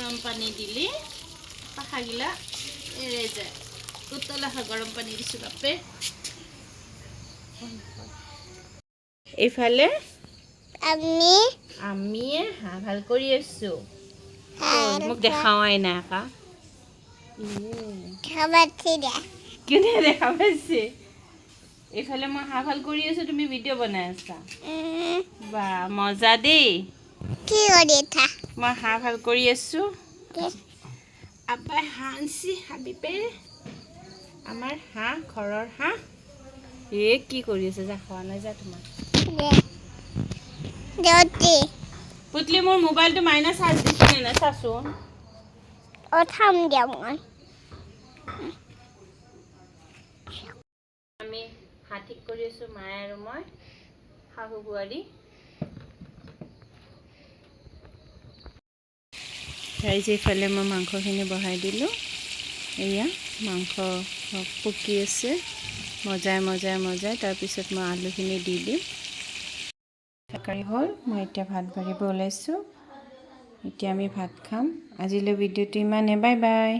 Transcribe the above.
গৰম পানী দিলে পাখাগিলা এৰে যায় উতলা গৰম পানী দিছোঁ বাপে এইফালে আমি হাঁহ ভাল কৰি আছোঁ মোক দেখাৱাই নাই আকা কোনে দেখা পাইছে এইফালে মই হাঁহ ভাল কৰি আছোঁ তুমি ভিডিঅ' বনাই আছা বা মজা দেই মই হাঁহ ভাল কৰি আছোঁ আব্বাই হাঁহ আনছি হাবিবে আমাৰ হাঁহ ঘৰৰ হাঁহ কি কৰি আছে যা খোৱা নাই যা তোমাৰ পুতলি মোৰ মোবাইলটো মাইনা চাৰ্জ দিছিলে না চাচোন আমি হাঁহ ঠিক কৰি আছোঁ মায়ে আৰু মই শাহু বোৱাৰী এইফালে মই মাংসখিনি বহাই দিলোঁ এয়া মাংস পকি আছে মজাই তাৰপিছত মই আলুখিনি দি দিম তৰকাৰী হ'ল মই এতিয়া ভাত বাঢ়িব ওলাইছোঁ এতিয়া আমি ভাত খাম আজিলৈ ভিডিঅ'টো ইমানে বাই বাই